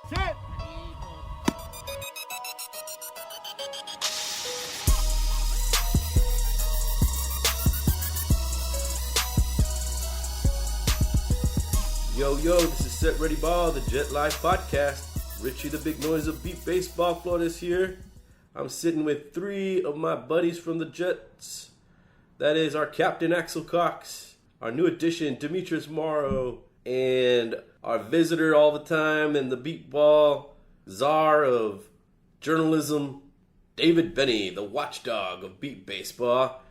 set. Yo, this is Set Ready Ball, the Jet Life Podcast. Richie the Big Noise of Beat Baseball Florida's here. I'm sitting with three of my buddies from the Jets. That is our captain, Axel Cox, our new addition, Demetrius Morrow, and our visitor all the time and the beat ball czar of journalism, David Benny, the watchdog of Beat Baseball.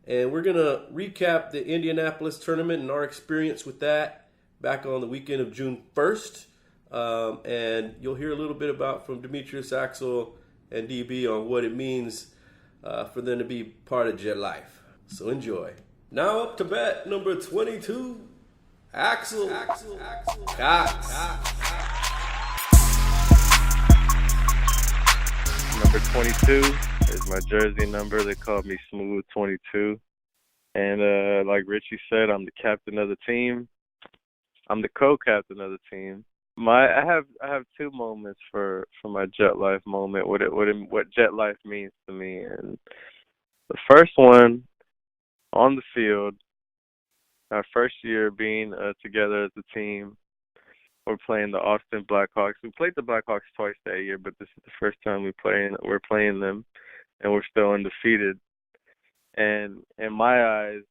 And we're going to recap the Indianapolis tournament and our experience with that back on the weekend of June 1st. And you'll hear a little bit about from Demetrius, Axel, and DB on what it means for them to be part of Jet Life. So enjoy. Now up to bat number 22, Axel Cox. Number 22 is my jersey number. They call me Smooth 22. And like Richie said, I'm the captain of the team. I'm the co-captain of the team. I have two moments for my Jet Life moment. What Jet Life means to me, and the first one on the field. Our first year being together as a team. We're playing the Austin Blackhawks. We played the Blackhawks twice that year, but this is the first time we're playing them, and we're still undefeated. And in my eyes,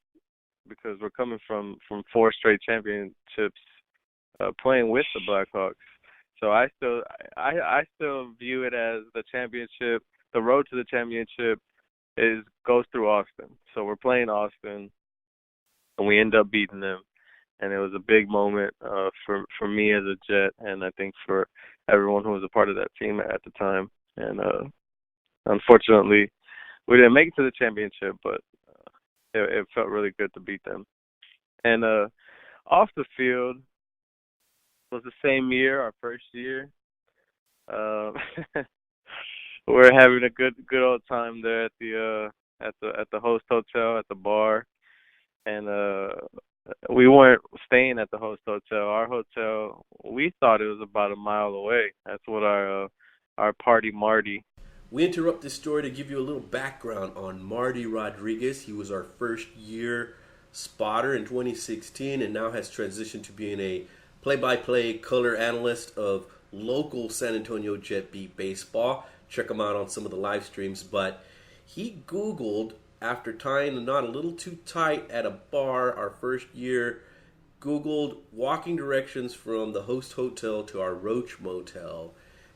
because we're coming from 4 straight championships, playing with the Blackhawks, so I still view it as the championship. The road to the championship goes through Austin. So we're playing Austin, and we end up beating them. And it was a big moment for me as a Jet, and I think for everyone who was a part of that team at the time. And unfortunately, we didn't make it to the championship, but it felt really good to beat them. And off the field, it was the same year, our first year. We're having a good old time there at the host hotel, at the bar, and we weren't staying at the host hotel. Our hotel, we thought it was about a mile away. That's what our party Marty. We interrupt this story to give you a little background on Marty Rodriguez. He was our first year spotter in 2016 and now has transitioned to being a play-by-play color analyst of local San Antonio Jet Beat Baseball. Check him out on some of the live streams. But he Googled, after tying the knot a little too tight at a bar our first year, Googled walking directions from the host hotel to our Roach Motel.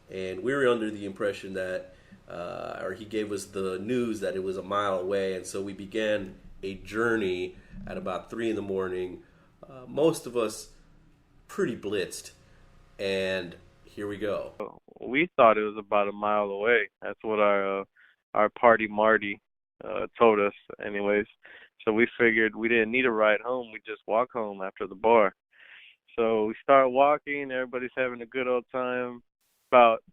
And we were under the impression that, or he gave us the news that it was a mile away. And so we began a journey at about 3 in the morning. Most of us pretty blitzed. And here we go. We thought it was about a mile away. That's what our party Marty told us anyways. So we figured we didn't need a ride home. We just walk home after the bar. So we start walking. Everybody's having a good old time. About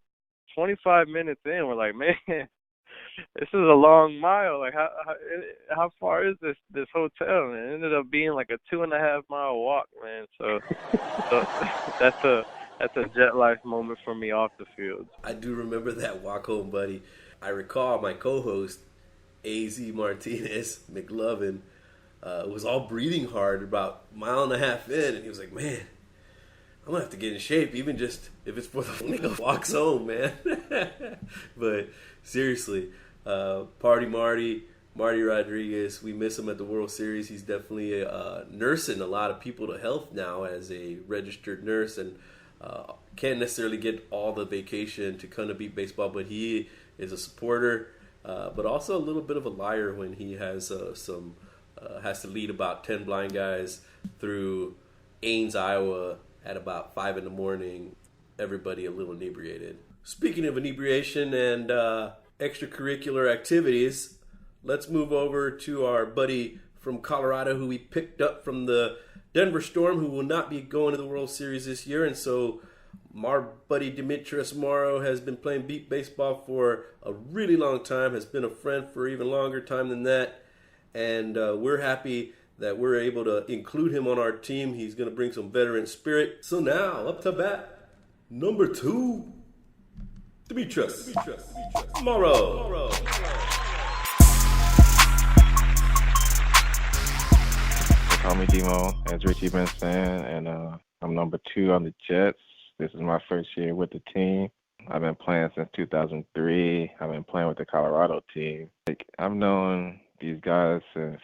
25 minutes in, we're like, man, this is a long mile. Like, how far is this hotel? And it ended up being like a 2.5 mile walk, man. So that's a Jet Life moment for me off the field. I do remember that walk home, buddy. I recall my co-host, AZ Martinez McLovin, was all breathing hard about a mile and a half in, and he was like, man, I'm going to have to get in shape, even just if it's for the nigga walks home, man. But seriously, Party Marty Rodriguez, we miss him at the World Series. He's definitely nursing a lot of people to health now as a registered nurse, and can't necessarily get all the vacation to kind of beat baseball, but he is a supporter, but also a little bit of a liar when he has has to lead about 10 blind guys through Ames, Iowa at about 5 in the morning, everybody a little inebriated. Speaking of inebriation and extracurricular activities, let's move over to our buddy from Colorado who we picked up from the Denver Storm, who will not be going to the World Series this year. And so our buddy Demetrius Morrow has been playing beat baseball for a really long time, has been a friend for even longer time than that. And we're happy that we're able to include him on our team. He's going to bring some veteran spirit. So now, up to bat, Number 2, Demetrius Morrow. They call me Demo, as Richie been saying, and I'm number 2 on the Jets. This is my first year with the team. I've been playing since 2003. I've been playing with the Colorado team. I've known these guys since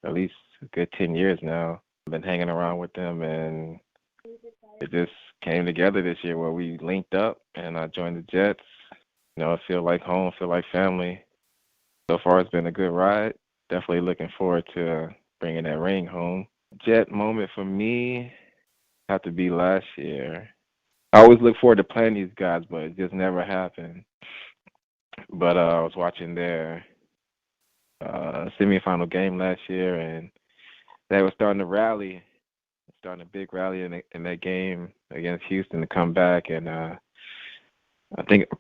at least a good 10 years now. I've been hanging around with them, and it just came together this year where we linked up, and I joined the Jets. I feel like home, feel like family. So far, it's been a good ride. Definitely looking forward to bringing that ring home. Jet moment for me had to be last year. I always look forward to playing these guys, but it just never happened. But I was watching their semifinal game last year, and they were starting to rally, starting a big rally in that game against Houston to come back. And I'm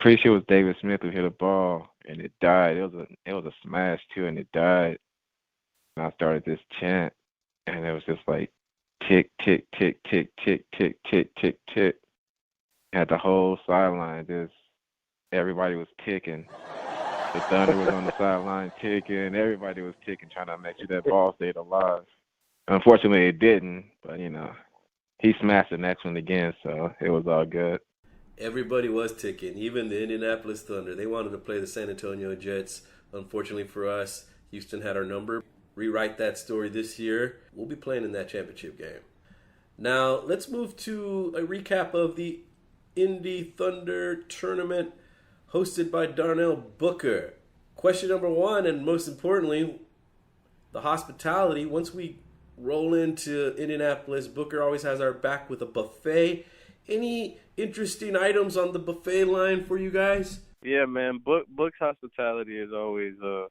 pretty sure it was David Smith who hit a ball, and it died. It was a smash too, and it died. And I started this chant, and it was just like tick, tick, tick, tick, tick, tick, tick, tick, tick. Had the whole sideline, just everybody was ticking. The Thunder was on the sideline ticking. Everybody was ticking, trying to make sure that ball stayed alive. Unfortunately, it didn't, but he smashed the next one again, so it was all good. Everybody was ticking, even the Indianapolis Thunder. They wanted to play the San Antonio Jets. Unfortunately for us, Houston had our number. Rewrite that story this year. We'll be playing in that championship game. Now, let's move to a recap of the Indy Thunder tournament hosted by Darnell Booker. Question number 1, and most importantly, the hospitality. Once we roll into Indianapolis, Booker always has our back with a buffet. Any interesting items on the buffet line for you guys? Yeah, man. Book's hospitality is always a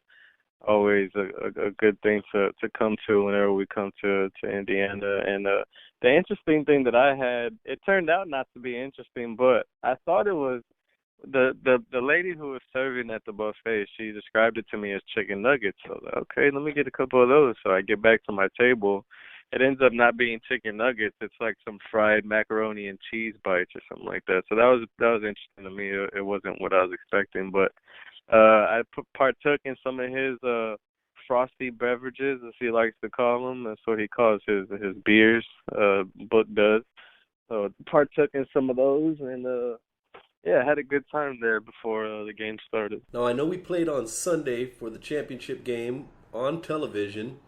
good thing to come to whenever we come to Indiana. And the interesting thing that I had, it turned out not to be interesting, but I thought it was the lady who was serving at the buffet. She described it to me as chicken nuggets. So I was like, okay, let me get a couple of those. So I get back to my table. It ends up not being chicken nuggets. It's like some fried macaroni and cheese bites or something like that. So that was interesting to me. It wasn't what I was expecting, but I partook in some of his frosty beverages, as he likes to call them. That's what he calls his beers. Book does. So partook in some of those, and yeah, had a good time there before the game started. Now, I know we played on Sunday for the championship game on television.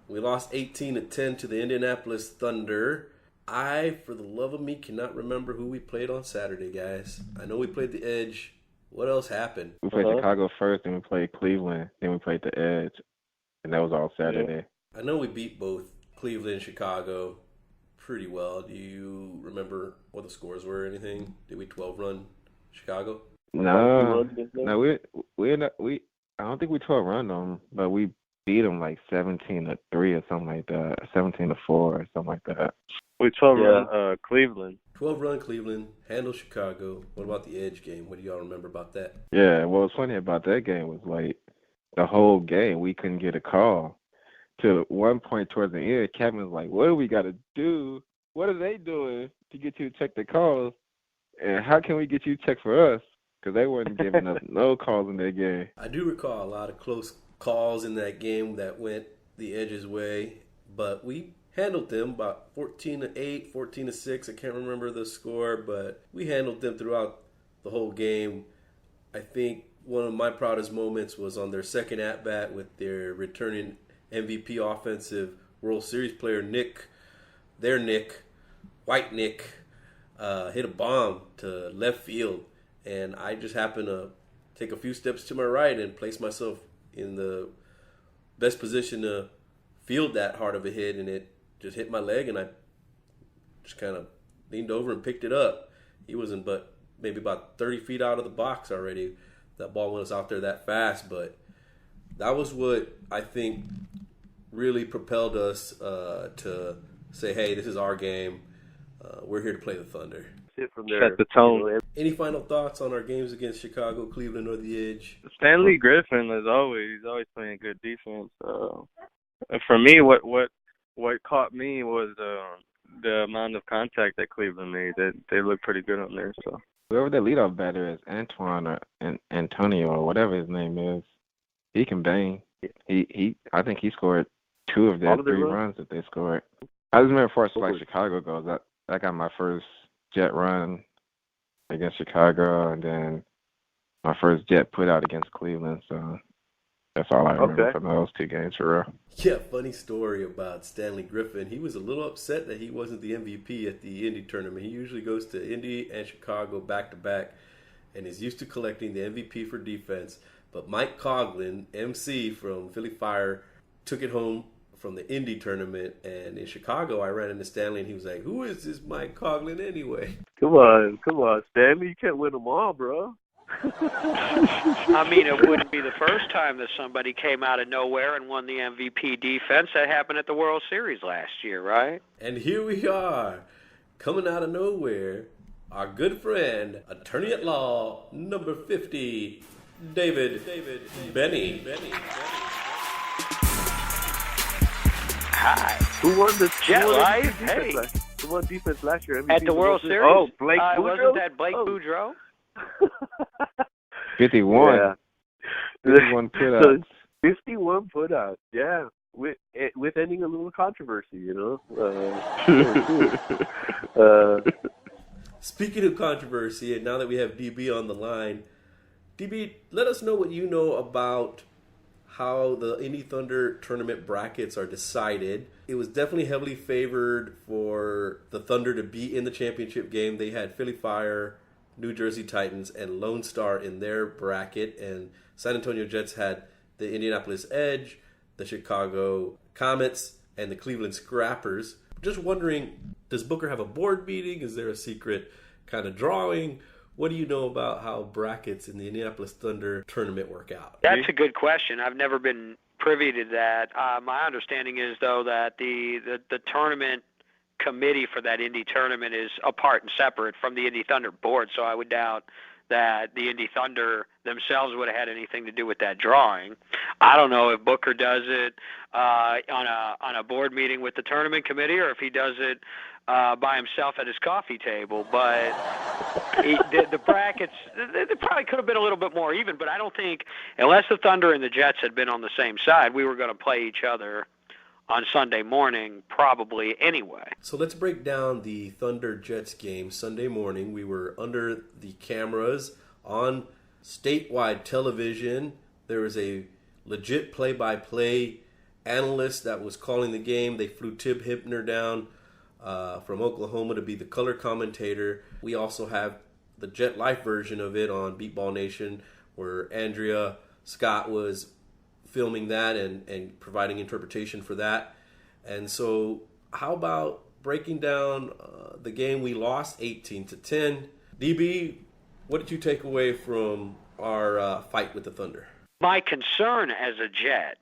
We lost 18-10 to the Indianapolis Thunder. I, for the love of me, cannot remember who we played on Saturday, guys. I know we played the Edge. What else happened? We played Chicago first, then we played Cleveland, then we played the Edge, and that was all Saturday. I know we beat both Cleveland and Chicago pretty well. Do you remember what the scores were or anything? Did we 12-run Chicago? No, we I don't think we 12-run them, but we beat them like 17-3 or something like that, 17-4 or something like that. We 12-run Cleveland. 12-run Cleveland, handle Chicago. What about the Edge game? What do y'all remember about that? Yeah, what was funny about that game was like the whole game we couldn't get a call. To one point towards the end, Kevin was like, what do we got to do? What are they doing to get you to check the calls? And how can we get you to check for us? Because they weren't giving us no calls in that game. I do recall a lot of close calls in that game that went the Edge's way, but we handled them about 14-8, 14-6. I can't remember the score, but we handled them throughout the whole game. I think one of my proudest moments was on their second at-bat with their returning MVP offensive World Series player White Nick, hit a bomb to left field, and I just happened to take a few steps to my right and place myself in the best position to field that hard of a hit, and it just hit my leg, and I just kind of leaned over and picked it up. He wasn't but maybe about 30 feet out of the box already. That ball was out there that fast, but that was what I think really propelled us to say, hey, this is our game. We're here to play the Thunder. From there. Set the tone. Any final thoughts on our games against Chicago, Cleveland, or the Edge? Stanley Griffin, as always, he's always playing good defense. For me, what caught me was the amount of contact that Cleveland made. That they look pretty good on there. So whoever the leadoff batter is, Antoine or Antonio or whatever his name is, he can bang. I think he scored 2 of their 3 runs that they scored. I just remember, as far as like Chicago goes, I got my first Jet run against Chicago, and then my first Jet put out against Cleveland. So that's all I remember from those 2 games for real. Yeah, funny story about Stanley Griffin. He was a little upset that he wasn't the MVP at the Indy tournament. He usually goes to Indy and Chicago back-to-back and is used to collecting the MVP for defense. But Mike Coughlin, MC from Philly Fire, took it home from the Indy tournament. And in Chicago, I ran into Stanley, and he was like, "Who is this Mike Coughlin anyway?" Come on, Stanley. You can't win them all, bro. I mean, it wouldn't be the first time that somebody came out of nowhere and won the MVP defense. That happened at the World Series last year, right? And here we are, coming out of nowhere, our good friend, attorney at law, number 50, David Benny. Hi. Who won the Jet Life? Hey. Who won defense last year? MVP At the World Series? Oh, Blake Boudreau? Wasn't that Blake Boudreau? 51. Yeah. 51 putouts. 51 putouts, yeah. With ending a little controversy, you know. Speaking of controversy, and now that we have DB on the line, DB, let us know what you know about how the Indy Thunder tournament brackets are decided. It was definitely heavily favored for the Thunder to be in the championship game. They had Philly Fire, New Jersey Titans, and Lone Star in their bracket, and San Antonio Jets had the Indianapolis Edge, the Chicago Comets, and the Cleveland Scrappers. Just wondering, does Booker have a board meeting? Is there a secret kind of drawing? What do you know about how brackets in the Indianapolis Thunder tournament work out? That's a good question. I've never been privy to that. My understanding is, though, that the tournament committee for that Indy tournament is apart and separate from the Indy Thunder board, so I would doubt that the Indy Thunder themselves would have had anything to do with that drawing. I don't know if Booker does it on a board meeting with the tournament committee or if he does it by himself at his coffee table, but the brackets, they probably could have been a little bit more even, but I don't think, unless the Thunder and the Jets had been on the same side, we were going to play each other on Sunday morning, probably anyway. So let's break down the Thunder-Jets game Sunday morning. We were under the cameras on statewide television. There was a legit play-by-play analyst that was calling the game. They flew Tib Hippner down from Oklahoma to be the color commentator. We also have the Jet Life version of it on Beatball Nation, where Andrea Scott was filming that and providing interpretation for that. And so how about breaking down the game we lost 18-10? DB, what did you take away from our fight with the Thunder? My concern as a Jet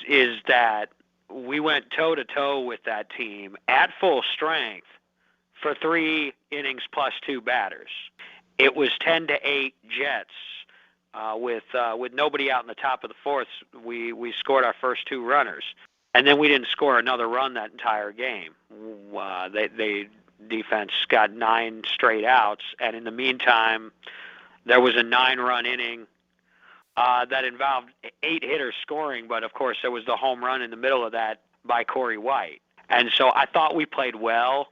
is that we went toe-to-toe with that team at full strength for 3 innings plus 2 batters. It was 10-8 Jets. With nobody out in the top of the fourth, we scored our first 2 runners, and then we didn't score another run that entire game. They defense got 9 straight outs, and in the meantime, there was a 9-run inning that involved 8 hitters scoring, but of course there was the home run in the middle of that by Corey White. And so I thought we played well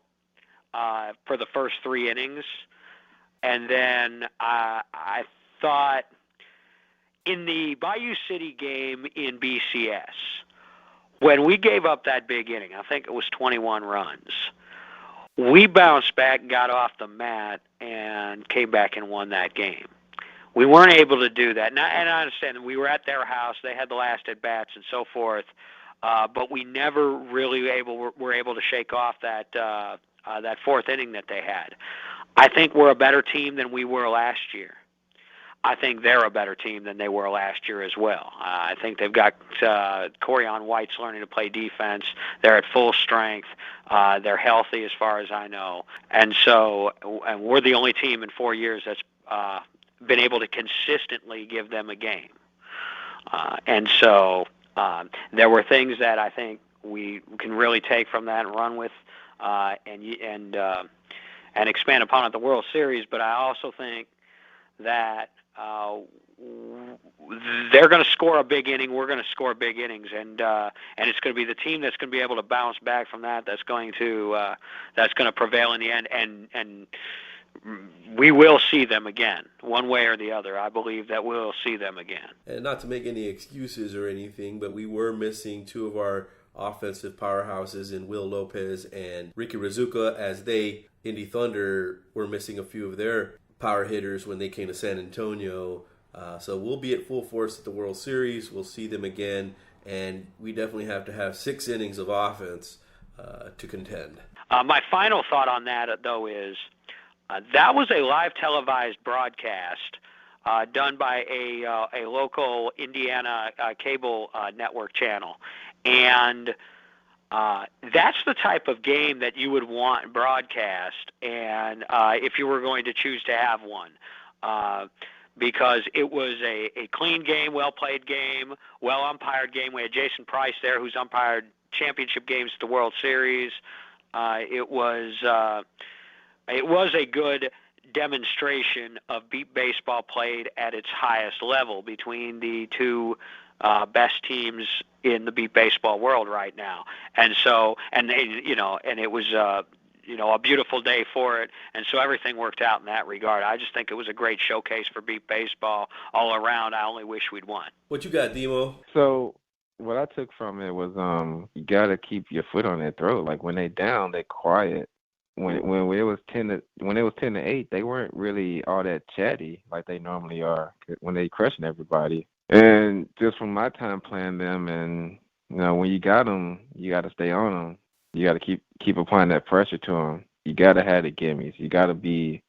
for the first 3 innings, and then I thought in the Bayou City game in BCS, when we gave up that big inning, I think it was 21 runs, we bounced back, got off the mat, and came back and won that game. We weren't able to do that. And I understand that we were at their house, they had the last at-bats and so forth, but we never really were able to shake off that 4th inning that they had. I think we're a better team than we were last year. I think they're a better team than they were last year as well. I think they've got Corian White's learning to play defense. They're at full strength. They're healthy as far as I know. And we're the only team in 4 years that's been able to consistently give them a game. And so there were things that I think we can really take from that and run with, and expand upon at the World Series. But I also think that they're going to score a big inning. We're going to score big innings, and it's going to be the team that's going to be able to bounce back from that. That's going to prevail in the end, and we will see them again, one way or the other. I believe that we'll see them again. And not to make any excuses or anything, but we were missing two of our offensive powerhouses in Will Lopez and Ricky Rizuka, as Indy Thunder, were missing a few of their power hitters when they came to San Antonio. So we'll be at full force at the World Series. We'll see them again, and we definitely have to have 6 innings of offense to contend. My final thought on that, though, is that was a live televised broadcast done by a local Indiana cable network channel, and that's the type of game that you would want broadcast, and if you were going to choose to have one, because it was a clean game, well-played game, well-umpired game. We had Jason Price there, who's umpired championship games at the World Series. It was a good demonstration of beat baseball played at its highest level between the two best teams in the beat baseball world right now. And so, and it was a beautiful day for it, and so everything worked out in that regard. I just think it was a great showcase for beat baseball all around. I only wish we'd won. What you got, Demo? So what I took from it was you gotta keep your foot on their throat. Like when they down, they quiet. When it was 10-8, they weren't really all that chatty like they normally are when they crushing everybody. And just from my time playing them, and when you got them, you got to stay on them. You got to keep applying that pressure to them. You got to have the gimmies. You got to be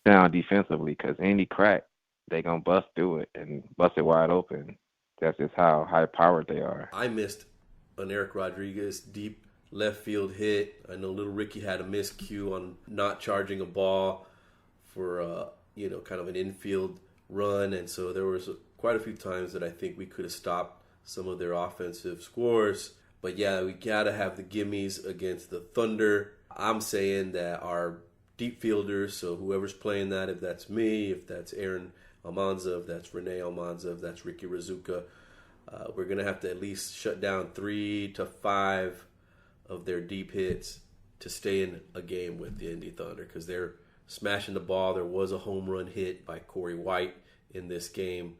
sound defensively, because any crack, they gonna bust through it and bust it wide open. That's just how high powered they are. I missed an Eric Rodriguez deep left field hit. I know little Ricky had a miscue on not charging a ball for kind of an infield run, and so there was quite a few times that I think we could have stopped some of their offensive scores. But yeah, we gotta have the gimmies against the Thunder. I'm saying that our deep fielders, so whoever's playing that, if that's me, if that's Aaron Almanza, if that's Rene Almanza, if that's Ricky Rizuka, we're gonna have to at least shut down 3 to 5 of their deep hits to stay in a game with the Indy Thunder, because they're smashing the ball. There was a home run hit by Corey White in this game.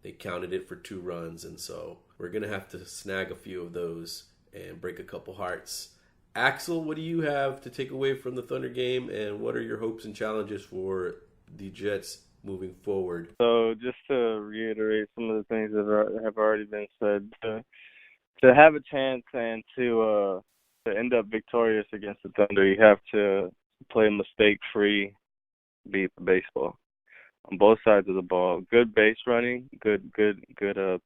They counted it for 2 runs, and so we're going to have to snag a few of those and break a couple hearts. Axel, what do you have to take away from the Thunder game, and what are your hopes and challenges for the Jets moving forward? So just to reiterate some of the things that have already been said, to have a chance and to end up victorious against the Thunder, you have to play mistake-free beat baseball on both sides of the ball. Good base running, good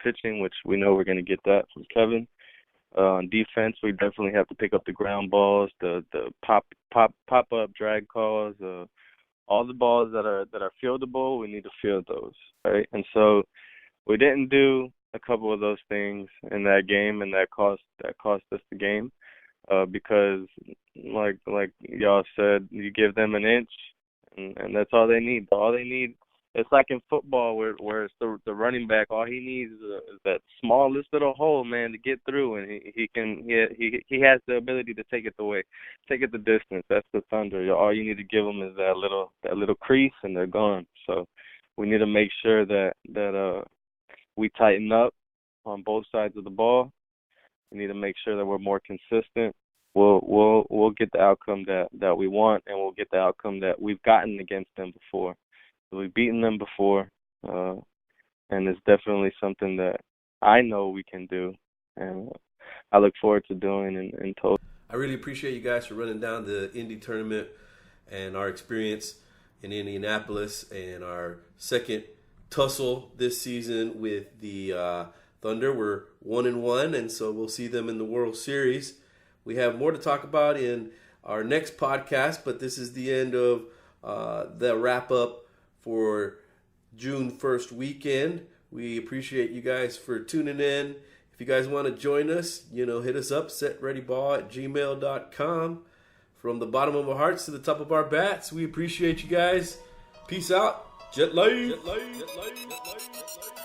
pitching, which we know we're going to get that from Kevin. On defense, we definitely have to pick up the ground balls, the pop up drag calls, all the balls that are fieldable. We need to field those, right? And so we didn't do a couple of those things in that game, and that cost us the game. Because like y'all said, you give them an inch, and that's all they need. All they need, it's like in football where it's the running back. All he needs is that smallest little hole, man, to get through, and he has the ability to take it the distance. That's the Thunder. All you need to give them is that little crease, and they're gone. So we need to make sure that we tighten up on both sides of the ball. We need to make sure that we're more consistent. We'll get the outcome that we want, and we'll get the outcome that we've gotten against them before. So we've beaten them before, and it's definitely something that I know we can do, and I look forward to doing in total. I really appreciate you guys for running down the Indy tournament and our experience in Indianapolis and our second tussle this season with the Thunder. We're 1-1, and so we'll see them in the World Series. We have more to talk about in our next podcast, but this is the end of the wrap-up for June 1st weekend. We appreciate you guys for tuning in. If you guys want to join us, hit us up, setreadyball@gmail.com. From the bottom of our hearts to the top of our bats, we appreciate you guys. Peace out. Jet life. Jet life. Jet life. Jet life. Jet life.